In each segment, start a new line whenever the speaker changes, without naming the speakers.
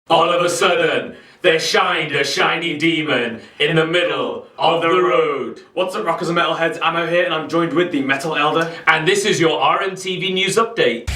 All of a sudden, there shined a shiny demon in the middle of the road.
What's up, rockers and metalheads? Ammo here, and I'm joined with the Metal Elder.
And this is your RMTV news update.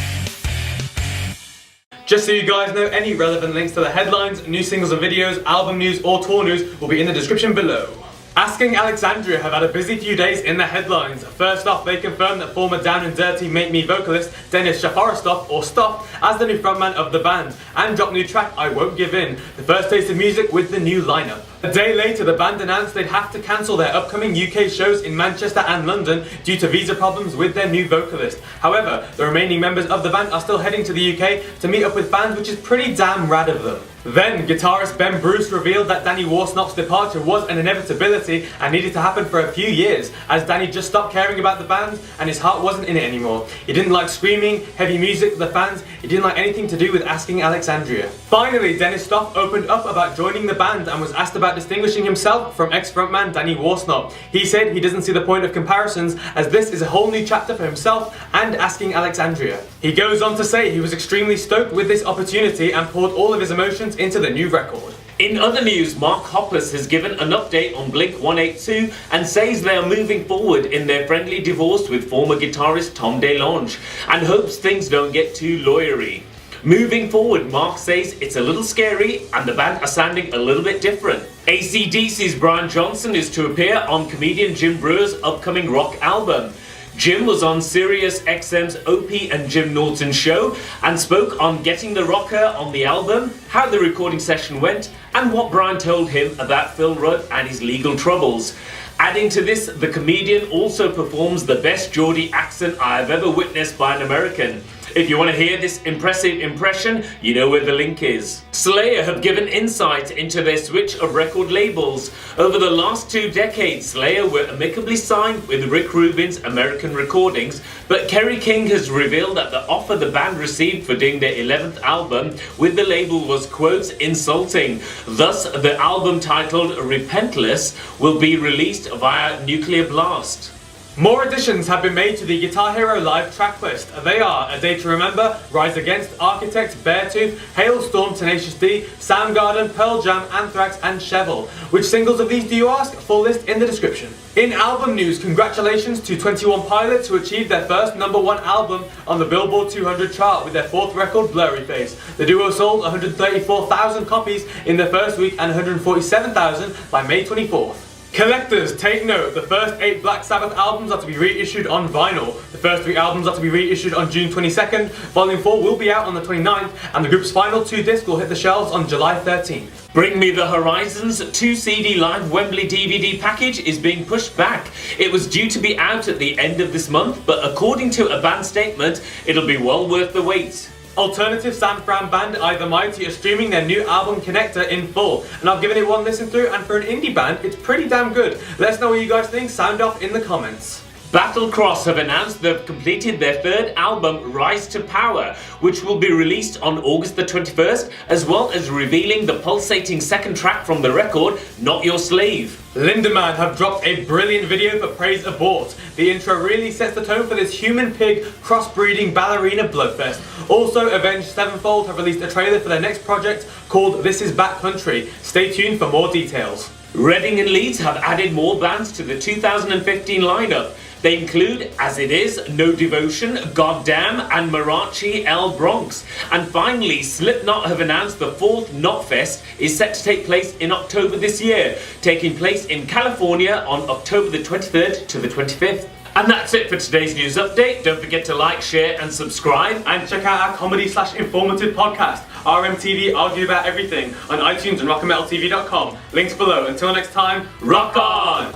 Just so you guys know, any relevant links to the headlines, new singles and videos, album news or tour news will be in the description below. Asking Alexandria have had a busy few days in the headlines. First off, they confirmed that former Down and Dirty Make Me vocalist Dennis Shafarostov, or Stop, as the new frontman of the band, and dropped new track I Won't Give In, the first taste of music with the new lineup. A day later, the band announced they'd have to cancel their upcoming UK shows in Manchester and London due to visa problems with their new vocalist. However, the remaining members of the band are still heading to the UK to meet up with fans, which is pretty damn rad of them. Then, guitarist Ben Bruce revealed that Danny Warsnop's departure was an inevitability and needed to happen for a few years, as Danny just stopped caring about the band and his heart wasn't in it anymore. He didn't like screaming, heavy music with the fans, he didn't like anything to do with asking Alexandria. Finally, Dennis Stoff opened up about joining the band and was asked about distinguishing himself from ex-frontman Danny Warsnop. He said he doesn't see the point of comparisons, as this is a whole new chapter for himself and asking Alexandria. He goes on to say he was extremely stoked with this opportunity and poured all of his emotions into the new record.
In other news, Mark Hoppus has given an update on Blink-182 and says they are moving forward in their friendly divorce with former guitarist Tom DeLonge and hopes things don't get too lawyery. Moving forward, Mark says it's a little scary and the band are sounding a little bit different. AC/DC's Brian Johnson is to appear on comedian Jim Breuer's upcoming rock album. Jim was on Sirius XM's Opie and Jim Norton show and spoke on getting the rocker on the album, how the recording session went, and what Brian told him about Phil Rudd and his legal troubles. Adding to this, the comedian also performs the best Geordie accent I have ever witnessed by an American. If you want to hear this impressive impression, you know where the link is. Slayer have given insight into their switch of record labels. Over the last 2 decades, Slayer were amicably signed with Rick Rubin's American Recordings, but Kerry King has revealed that the offer the band received for doing their 11th album with the label was, quote, insulting. Thus, the album titled Repentless will be released via Nuclear Blast.
More additions have been made to the Guitar Hero Live tracklist. They are A Day to Remember, Rise Against, Architect, Beartooth, Hailstorm, Tenacious D, Soundgarden, Pearl Jam, Anthrax and Shevel. Which singles of these do you ask? Full list in the description. In album news, congratulations to 21 Pilots who achieved their first #1 album on the Billboard 200 chart with their 4th record, Blurry Face. The duo sold 134,000 copies in their first week and 147,000 by May 24th. Collectors, take note, the first 8 Black Sabbath albums are to be reissued on vinyl. The first 3 albums are to be reissued on June 22nd, Volume 4 will be out on the 29th, and the group's final 2 discs will hit the shelves on July 13th.
Bring Me the Horizon's 2 CD live Wembley DVD package is being pushed back. It was due to be out at the end of this month, but according to a band statement, it'll be well worth the wait.
Alternative San Fran band I The Mighty are streaming their new album Connector in full, and I've given it one listen through, and for an indie band, it's pretty damn good. Let us know what you guys think, sound off in the comments.
Battlecross have announced they've completed their 3rd album, Rise to Power, which will be released on August the 21st, as well as revealing the pulsating 2nd track from the record, Not Your Slave.
Linemann have dropped a brilliant video for Praise Abort. The intro really sets the tone for this human-pig crossbreeding ballerina bloodfest. Also, Avenged Sevenfold have released a trailer for their next project called This Is Backcountry. Stay tuned for more details.
Reading and Leeds have added more bands to the 2015 lineup. They include As It Is, No Devotion, Goddamn and Marachi El Bronx. And finally, Slipknot have announced the 4th Knotfest is set to take place in October this year, taking place in California on October the 23rd to the 25th. And that's it for today's news update. Don't forget to like, share and subscribe.
And check out our comedy/informative podcast, RMTV Argue About Everything, on iTunes and rockandmetaltv.com. Links below. Until next time, rock on!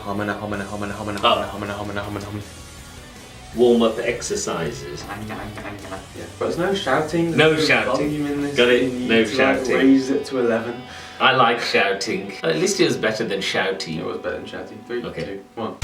Warm up exercises.
Yeah, but there's no shouting.
No shouting.
Volume in this.
Got it?
You need
No
to,
shouting.
Raise it to 11.
I like shouting. At least it was better than shouty.
It was better than shouting. 3,
Okay.
2, 1.